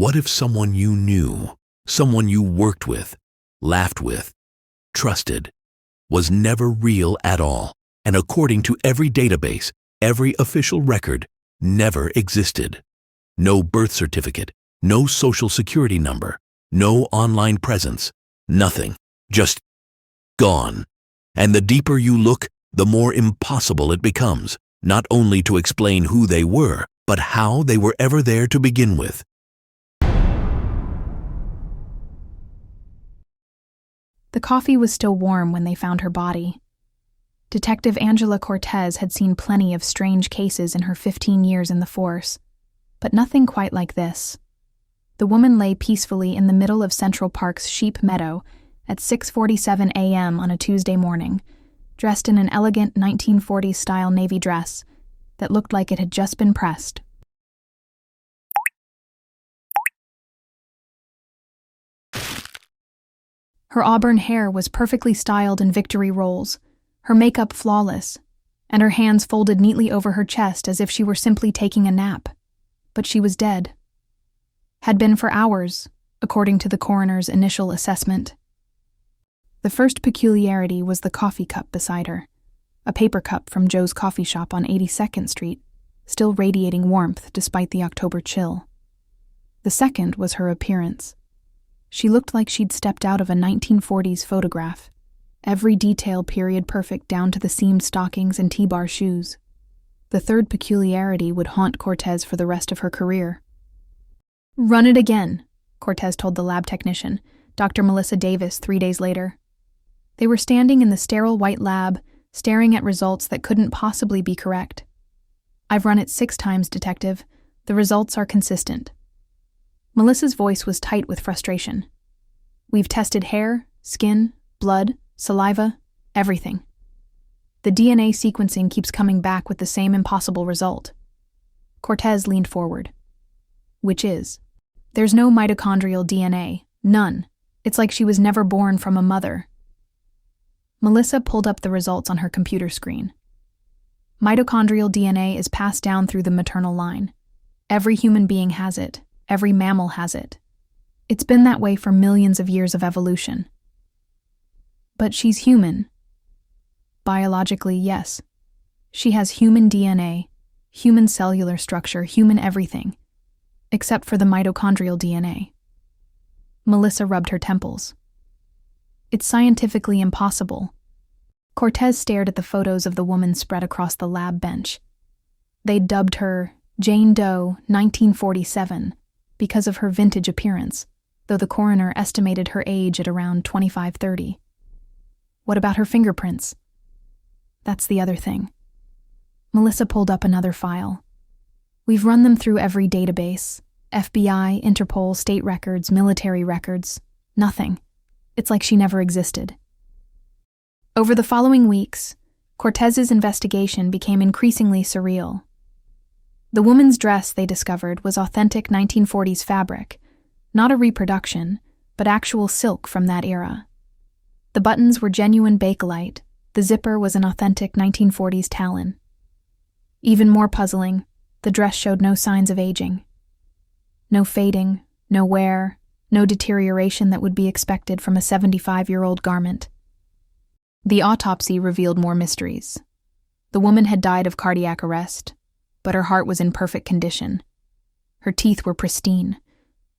What if someone you knew, someone you worked with, laughed with, trusted, was never real at all, and according to every database, every official record, never existed? No birth certificate, no social security number, no online presence, nothing, just gone. And the deeper you look, the more impossible it becomes, not only to explain who they were, but how they were ever there to begin with. The coffee was still warm when they found her body. Detective Angela Cortez had seen plenty of strange cases in her 15 years in the force, but nothing quite like this. The woman lay peacefully in the middle of Central Park's Sheep Meadow at 6:47 a.m. on a Tuesday morning, dressed in an elegant 1940s-style navy dress that looked like it had just been pressed. Her auburn hair was perfectly styled in victory rolls, her makeup flawless, and her hands folded neatly over her chest as if she were simply taking a nap. But she was dead. Had been for hours, according to the coroner's initial assessment. The first peculiarity was the coffee cup beside her, a paper cup from Joe's coffee shop on 82nd Street, still radiating warmth despite the October chill. The second was her appearance. She looked like she'd stepped out of a 1940s photograph, every detail period perfect down to the seamed stockings and T-bar shoes. The third peculiarity would haunt Cortez for the rest of her career. "Run it again," Cortez told the lab technician, Dr. Melissa Davis, 3 days later. They were standing in the sterile white lab, staring at results that couldn't possibly be correct. "I've run it 6 times, detective. The results are consistent." Melissa's voice was tight with frustration. "We've tested hair, skin, blood, saliva, everything. The DNA sequencing keeps coming back with the same impossible result." Cortez leaned forward. "Which is? There's no mitochondrial DNA, none. It's like she was never born from a mother." Melissa pulled up the results on her computer screen. "Mitochondrial DNA is passed down through the maternal line. Every human being has it. Every mammal has it. It's been that way for millions of years of evolution." "But she's human." "Biologically, yes. She has human DNA, human cellular structure, human everything, except for the mitochondrial DNA." Melissa rubbed her temples. "It's scientifically impossible." Cortez stared at the photos of the woman spread across the lab bench. They'd dubbed her Jane Doe 1947 because of her vintage appearance, though the coroner estimated her age at around 25-30. What about her fingerprints? That's the other thing. Melissa pulled up another file. "We've run them through every database, FBI, Interpol, state records, military records. Nothing. It's like she never existed." Over the following weeks, Cortez's investigation became increasingly surreal. The woman's dress, they discovered, was authentic 1940s fabric, not a reproduction, but actual silk from that era. The buttons were genuine Bakelite, the zipper was an authentic 1940s talon. Even more puzzling, the dress showed no signs of aging. No fading, no wear, no deterioration that would be expected from a 75-year-old garment. The autopsy revealed more mysteries. The woman had died of cardiac arrest, but her heart was in perfect condition. Her teeth were pristine.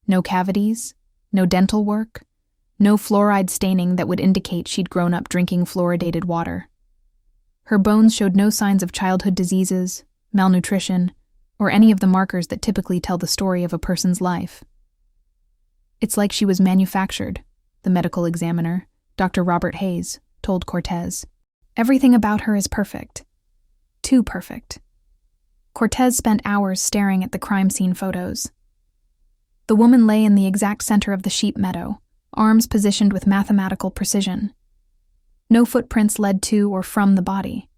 No cavities, no dental work, no fluoride staining that would indicate she'd grown up drinking fluoridated water. Her bones showed no signs of childhood diseases, malnutrition, or any of the markers that typically tell the story of a person's life. "It's like she was manufactured," the medical examiner, Dr. Robert Hayes, told Cortez. "Everything about her is perfect. Too perfect." Cortez spent hours staring at the crime scene photos. The woman lay in the exact center of the sheep meadow, arms positioned with mathematical precision. No footprints led to or from the body.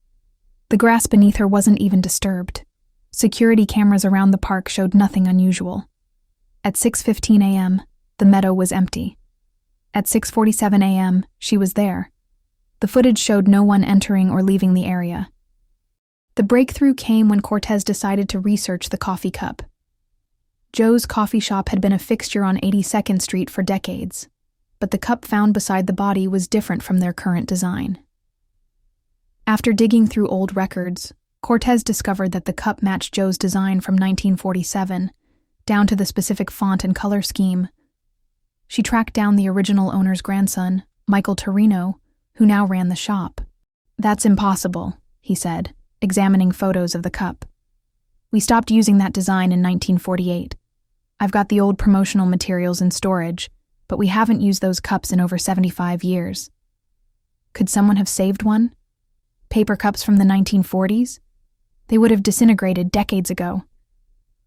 The grass beneath her wasn't even disturbed. Security cameras around the park showed nothing unusual. At 6:15 a.m., the meadow was empty. At 6:47 a.m., she was there. The footage showed no one entering or leaving the area. The breakthrough came when Cortez decided to research the coffee cup. Joe's coffee shop had been a fixture on 82nd Street for decades, but the cup found beside the body was different from their current design. After digging through old records, Cortez discovered that the cup matched Joe's design from 1947, down to the specific font and color scheme. She tracked down the original owner's grandson, Michael Torino, who now ran the shop. "That's impossible," he said, examining photos of the cup. "We stopped using that design in 1948. I've got the old promotional materials in storage, but we haven't used those cups in over 75 years. Could someone have saved one? Paper cups from the 1940s? They would have disintegrated decades ago."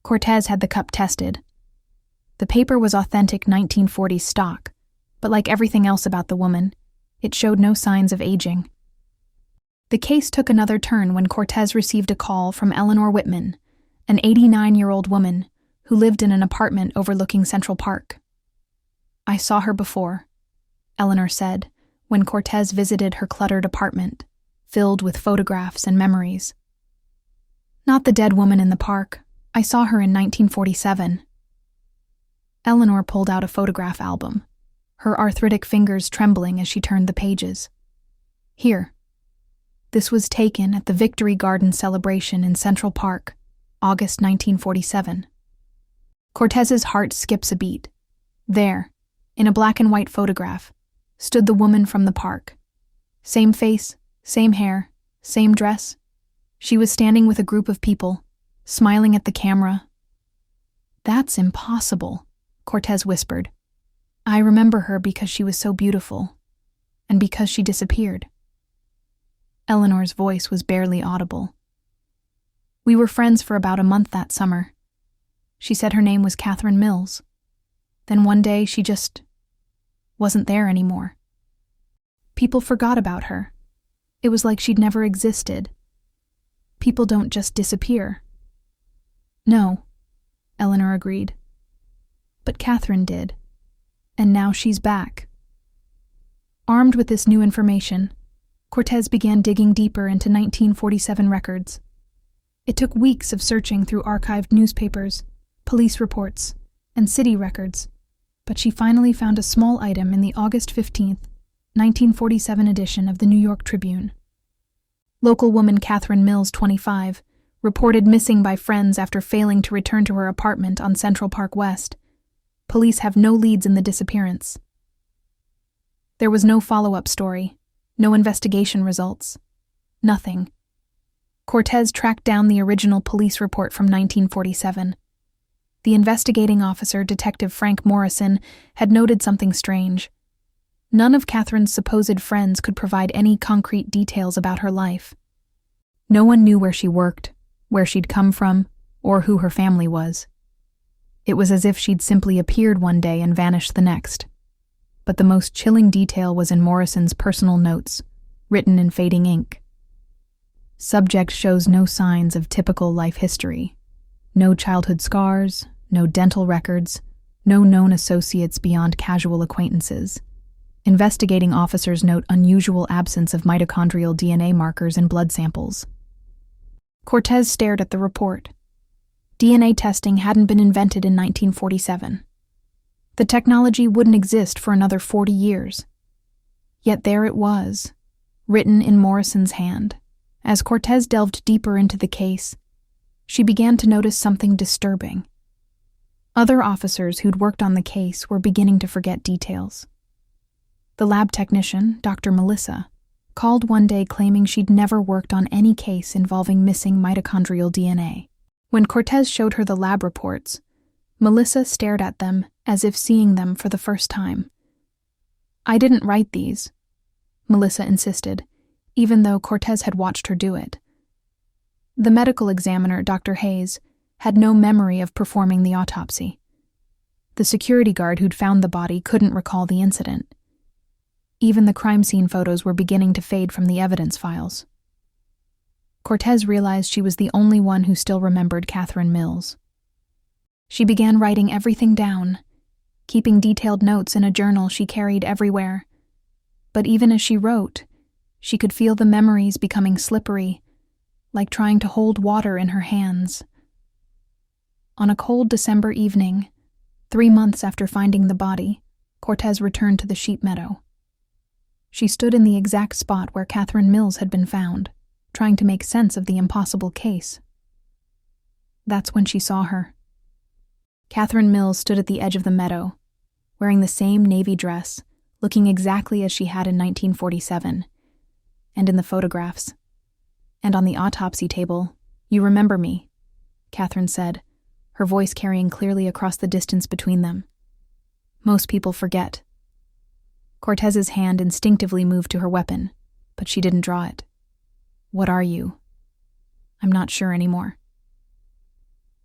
Cortez had the cup tested. The paper was authentic 1940s stock, but like everything else about the woman, it showed no signs of aging. The case took another turn when Cortez received a call from Eleanor Whitman, an 89-year-old woman who lived in an apartment overlooking Central Park. "I saw her before," Eleanor said, when Cortez visited her cluttered apartment, filled with photographs and memories. "Not the dead woman in the park. I saw her in 1947. Eleanor pulled out a photograph album, her arthritic fingers trembling as she turned the pages. "Here. This was taken at the Victory Garden celebration in Central Park, August 1947. Cortez's heart skips a beat. There, in a black and white photograph, stood the woman from the park. Same face, same hair, same dress. She was standing with a group of people, smiling at the camera. "That's impossible," Cortez whispered. "I remember her because she was so beautiful, and because she disappeared." Eleanor's voice was barely audible. "We were friends for about a month that summer. She said her name was Catherine Mills. Then one day she just wasn't there anymore. People forgot about her. It was like she'd never existed. People don't just disappear." "No," Eleanor agreed. "But Catherine did. And now she's back." Armed with this new information, Cortez began digging deeper into 1947 records. It took weeks of searching through archived newspapers, police reports, and city records, but she finally found a small item in the August 15th, 1947 edition of the New York Tribune. Local woman Catherine Mills, 25, reported missing by friends after failing to return to her apartment on Central Park West. Police have no leads in the disappearance. There was no follow-up story, no investigation results, nothing. Cortez tracked down the original police report from 1947. The investigating officer, Detective Frank Morrison, had noted something strange. None of Catherine's supposed friends could provide any concrete details about her life. No one knew where she worked, where she'd come from, or who her family was. It was as if she'd simply appeared one day and vanished the next. But the most chilling detail was in Morrison's personal notes, written in fading ink. Subject shows no signs of typical life history. No childhood scars, no dental records, no known associates beyond casual acquaintances. Investigating officers note unusual absence of mitochondrial DNA markers in blood samples. Cortez stared at the report. DNA testing hadn't been invented in 1947. The technology wouldn't exist for another 40 years. Yet there it was, written in Morrison's hand. As Cortez delved deeper into the case, she began to notice something disturbing. Other officers who'd worked on the case were beginning to forget details. The lab technician, Dr. Melissa, called one day claiming she'd never worked on any case involving missing mitochondrial DNA. When Cortez showed her the lab reports, Melissa stared at them as if seeing them for the first time. "I didn't write these," Melissa insisted, even though Cortez had watched her do it. The medical examiner, Dr. Hayes, had no memory of performing the autopsy. The security guard who'd found the body couldn't recall the incident. Even the crime scene photos were beginning to fade from the evidence files. Cortez realized she was the only one who still remembered Catherine Mills. She began writing everything down, keeping detailed notes in a journal she carried everywhere. But even as she wrote, she could feel the memories becoming slippery, like trying to hold water in her hands. On a cold December evening, 3 months after finding the body, Cortez returned to the sheep meadow. She stood in the exact spot where Catherine Mills had been found, trying to make sense of the impossible case. That's when she saw her. Catherine Mills stood at the edge of the meadow, wearing the same navy dress, looking exactly as she had in 1947, and in the photographs. And on the autopsy table, "You remember me," Catherine said, her voice carrying clearly across the distance between them. "Most people forget." Cortez's hand instinctively moved to her weapon, but she didn't draw it. "What are you?" "I'm not sure anymore."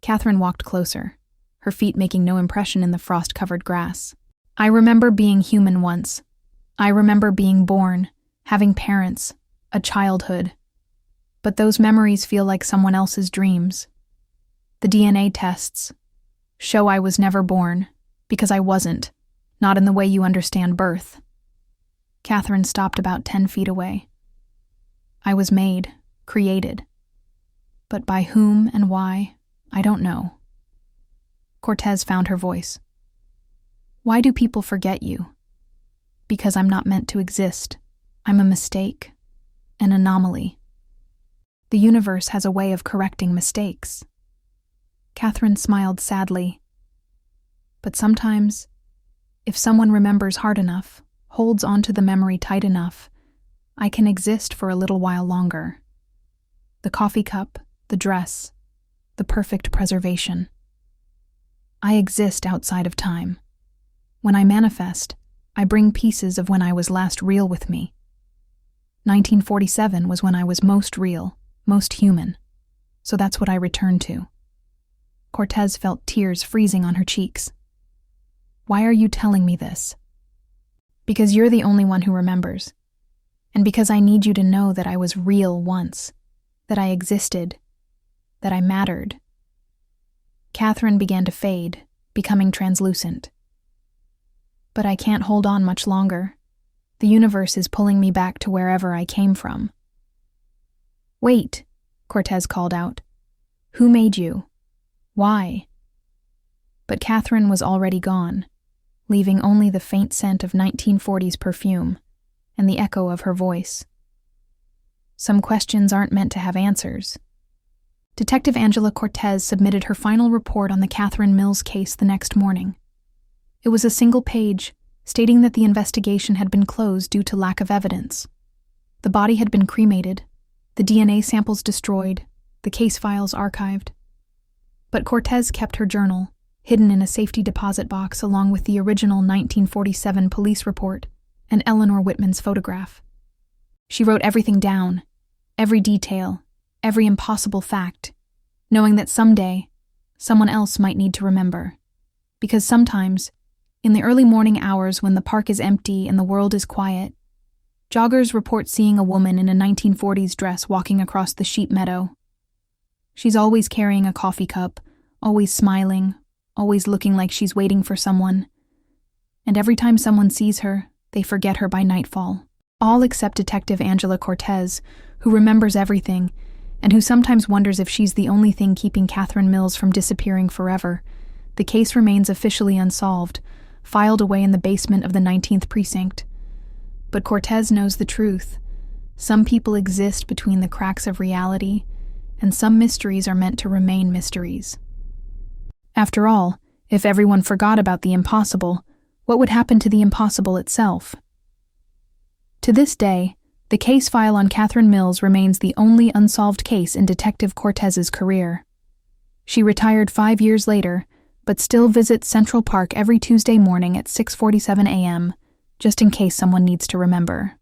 Catherine walked closer, her feet making no impression in the frost-covered grass. "I remember being human once. I remember being born, having parents, a childhood. But those memories feel like someone else's dreams. The DNA tests show I was never born, because I wasn't, not in the way you understand birth." Catherine stopped about 10 feet away. "I was made, created. But by whom and why, I don't know." Cortez found her voice. "Why do people forget you?" "Because I'm not meant to exist. I'm a mistake, an anomaly. The universe has a way of correcting mistakes." Catherine smiled sadly. "But sometimes, if someone remembers hard enough, holds onto the memory tight enough, I can exist for a little while longer. The coffee cup, the dress, the perfect preservation. I exist outside of time. When I manifest, I bring pieces of when I was last real with me. 1947 was when I was most real, most human, so that's what I return to." Cortez felt tears freezing on her cheeks. "Why are you telling me this?" "Because you're the only one who remembers, and because I need you to know that I was real once, that I existed, that I mattered." Catherine began to fade, becoming translucent. "But I can't hold on much longer. The universe is pulling me back to wherever I came from." "Wait," Cortez called out. "Who made you? Why?" But Catherine was already gone, leaving only the faint scent of 1940s perfume and the echo of her voice. Some questions aren't meant to have answers. Detective Angela Cortez submitted her final report on the Catherine Mills case the next morning. It was a single page, stating that the investigation had been closed due to lack of evidence. The body had been cremated, the DNA samples destroyed, the case files archived. But Cortez kept her journal, hidden in a safety deposit box along with the original 1947 police report and Eleanor Whitman's photograph. She wrote everything down, every detail, every impossible fact, knowing that someday, someone else might need to remember. Because sometimes, in the early morning hours when the park is empty and the world is quiet, joggers report seeing a woman in a 1940s dress walking across the sheep meadow. She's always carrying a coffee cup, always smiling, always looking like she's waiting for someone. And every time someone sees her, they forget her by nightfall. All except Detective Angela Cortez, who remembers everything, and who sometimes wonders if she's the only thing keeping Catherine Mills from disappearing forever. The case remains officially unsolved, filed away in the basement of the 19th precinct. But Cortez knows the truth. Some people exist between the cracks of reality, and some mysteries are meant to remain mysteries. After all, if everyone forgot about the impossible, what would happen to the impossible itself? To this day, the case file on Catherine Mills remains the only unsolved case in Detective Cortez's career. She retired 5 years later, but still visits Central Park every Tuesday morning at 6:47 a.m., just in case someone needs to remember.